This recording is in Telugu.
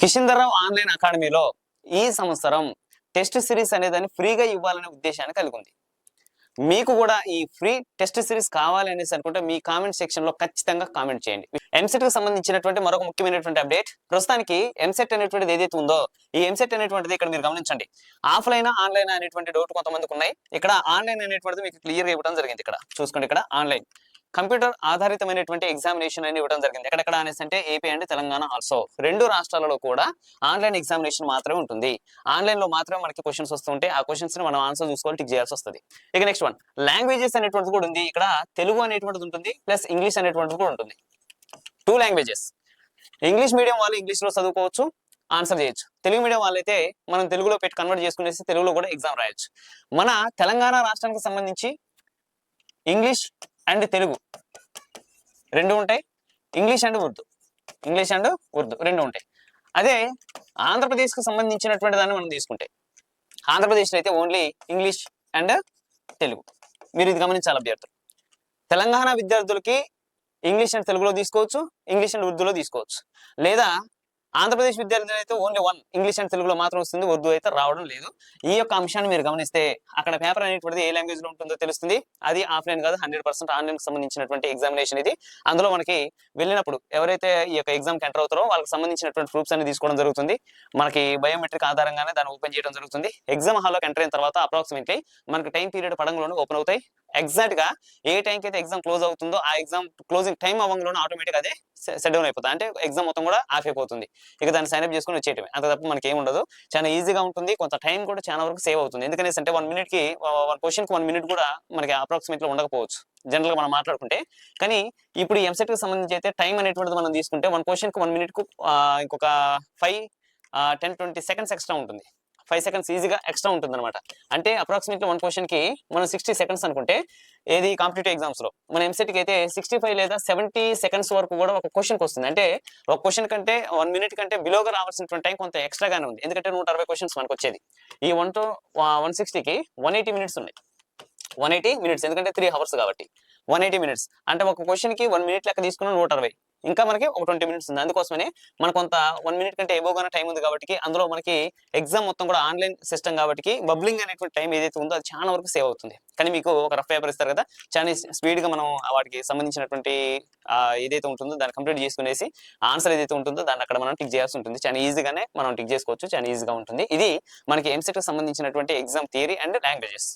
కిషిందర్రావు ఆన్లైన్ అకాడమీలో ఈ సంవత్సరం టెస్ట్ సిరీస్ అనేదాన్ని ఫ్రీగా ఇవ్వాలనే ఉద్దేశాన్ని కలిగి ఉంది. మీకు కూడా ఈ ఫ్రీ టెస్ట్ సిరీస్ కావాలి అనేసి అనుకుంటే మీ కామెంట్ సెక్షన్ లో ఖచ్చితంగా కామెంట్ చేయండి. ఎంసెట్ కి సంబంధించినటువంటి మరొక ముఖ్యమైనటువంటి అప్డేట్, ప్రస్తుతానికి ఎంసెట్ అనేటువంటిది ఏదైతే ఉందో ఈ ఎంసెట్ అనేటువంటిది ఇక్కడ మీరు గమనించండి, ఆఫ్లైన్ ఆన్లైన్ అనేటువంటి డౌట్ కొంతమందికి ఉన్నాయి. ఇక్కడ ఆన్లైన్ అనేటువంటిది మీకు క్లియర్ గా ఇవ్వడం జరిగింది. ఇక్కడ చూసుకోండి, ఇక్కడ ఆన్లైన్ కంప్యూటర్ ఆధారితమైనటువంటి ఎగ్జామినేషన్ అని ఇవ్వడం జరిగింది. ఎక్కడెక్కడ అనేసి అంటే ఏపీ అండ్ తెలంగాణ ఆల్సో, రెండు రాష్ట్రాలలో కూడా ఆన్లైన్ ఎగ్జామినేషన్ మాత్రమే ఉంటుంది. ఆన్లైన్ లో మాత్రమే మనకి క్వశ్చన్స్ వస్తుంటే ఆ క్వశ్చన్స్ ని మనం ఆన్సర్ చూసుకోవాలి, టిక్ చేయాల్సి వస్తుంది. ఇక నెక్స్ట్ వన్, లాంగ్వేజెస్ అనేటువంటిది కూడా ఉంది. ఇక్కడ తెలుగు అనేటువంటిది ఉంటుంది, ప్లస్ ఇంగ్లీష్ అనేటువంటిది కూడా ఉంటుంది. 2 లాంగ్వేజెస్. ఇంగ్లీష్ మీడియం వాళ్ళు ఇంగ్లీష్ లో చదువుకోవచ్చు, ఆన్సర్ చేయొచ్చు. తెలుగు మీడియం వాళ్ళైతే మనం తెలుగులో పెట్టి కన్వర్ట్ చేసుకునేసి తెలుగులో కూడా ఎగ్జామ్ రాయొచ్చు. మన తెలంగాణ రాష్ట్రానికి సంబంధించి ఇంగ్లీష్ అండ్ తెలుగు రెండు ఉంటాయి, ఇంగ్లీష్ అండ్ ఉర్దూ రెండు ఉంటాయి. అదే ఆంధ్రప్రదేశ్కి సంబంధించినటువంటి దాన్ని మనం తీసుకుంటే ఆంధ్రప్రదేశ్లో అయితే ఓన్లీ ఇంగ్లీష్ అండ్ తెలుగు. మీరు ఇది గమనించాలి అభ్యర్థులు. తెలంగాణ విద్యార్థులకి ఇంగ్లీష్ అండ్ తెలుగులో తీసుకోవచ్చు, ఇంగ్లీష్ అండ్ ఉర్దూలో తీసుకోవచ్చు. లేదా ఆంధ్రప్రదేశ్ విద్యార్థులు అయితే ఓన్లీ 1 ఇంగ్లీష్ అండ్ తెలుగులో మాత్రం వస్తుంది, ఉర్దూ అయితే రావడం లేదు. ఈ యొక్క అంశాన్ని మీరు గమనిస్తే అక్కడ పేపర్ అనేటువంటిది ఏ లాంగ్వేజ్ లో ఉంటుందో తెలుస్తుంది. అది ఆఫ్లైన్ కాదు, 100% ఆన్లైన్ కి సంబంధించినటువంటి ఎగ్జామినేషన్ ఇది. అందులో మనకి వెళ్ళినప్పుడు ఎవరైతే ఈ యొక్క ఎగ్జామ్ కి ఎంటర్ అవుతారో వాళ్ళకి సంబంధించినటువంటి ప్రూఫ్స్ అన్ని తీసుకోవడం జరుగుతుంది. మనకి బయోమెట్రిక్ ఆధారంగానే దాన్ని ఓపెన్ చేయడం జరుగుతుంది. ఎగ్జామ్ హాల్లోకి ఎంటర్ అయిన తర్వాత అప్రాక్సిమేట్లీ మనకి టైం పీరియడ్ పడంలోనే ఓపెన్ అవుతాయి. ఎగ్జాక్ట్ గా ఏ టైంకి అయితే ఎగ్జామ్ క్లోజ్ అవుతుందో ఆ ఎగ్జామ్ క్లోజింగ్ టైం అవ్వడంలోనే ఆటోమేటిక్ అదే సెట్ డౌన్ అయిపోతుంది. అంటే ఎగ్జామ్ మొత్తం కూడా ఆఫ్ అయిపోతుంది. ఇక దాన్ని సైన్అప్ చేసుకుని వచ్చేయటమే, అంత తప్ప మనకి ఏమి ఉండదు. చాలా ఈజీగా ఉంటుంది, కొంత టైం కూడా చాలా వరకు సేవ్ అవుతుంది. ఎందుకంటే అంటే 1 minute కి 1 question కి 1 minute కూడా మనకి అప్రాక్సిమేట్ లో ఉండకపోవచ్చు జనరల్ గా మనం మాట్లాడుకుంటే. కానీ ఇప్పుడు ఎంసెట్ కి సంబంధించి అయితే టైం అనేటువంటిది మనం తీసుకుంటే 1 question కి 1 minute కు ఇంకొక 5 10-20 seconds ఎక్స్ట్రా ఉంటుంది. 5 seconds ఈజీగా ఎక్స్ట్రా ఉంటుంది అనమాట. అంటే అప్రాక్సిమేట్లీ 1 question కి మనం 60 seconds అనుకుంటే, ఏది కాంపిటేటివ్ ఎగ్జామ్స్ లో మన ఎంసెట్ కి అయితే 65 లేదా 70 seconds వరకు కూడా ఒక క్వశ్చన్కి వస్తుంది. అంటే ఒక క్వశ్చన్ కంటే 1 minute కంటే బిలోగా రావాల్సినటువంటి టైం కొంత ఎక్స్ట్రాగానే ఉంది. ఎందుకంటే 160 questions మనకు వచ్చేది. ఈ 1 to 160కి 180 minutes ఉన్నాయి. 180 minutes, ఎందుకంటే 3 hours కాబట్టి 180 minutes. అంటే ఒక క్వశ్చన్ కి 1 minute లెక్క తీసుకున్న 160, ఇంకా మనకి ఒక 20 minutes ఉంది. అందుకోసమనే మనకు కొంత 1 minute కంటే ఎబోగానే టైం ఉంది కాబట్టి అందులో మనకి ఎగ్జామ్ మొత్తం కూడా ఆన్లైన్ సిస్టమ్ కాబట్టి బబ్లింగ్ అనేటువంటి టైం ఏదైతే ఉందో అది చాలా వరకు సేవ్ అవుతుంది. కానీ మీకు ఒక రఫ్ పేపర్ ఇస్తారు కదా, చాలా స్పీడ్ గా మనం వాటికి సంబంధించినటువంటి ఏదైతే ఉంటుందో దాన్ని కంప్లీట్ చేసుకునేసి ఆన్సర్ ఏదైతే ఉంటుందో దాన్ని అక్కడ మనం టిక్ చేయాల్సి ఉంటుంది. చాలా ఈజీగానే మనం టిక్ చేసుకోవచ్చు, చాలా ఈజీగా ఉంటుంది. ఇది మనకి ఎంసెట్ కి సంబంధించినటువంటి ఎగ్జామ్ థియరీ అండ్ లాంగ్వేజెస్.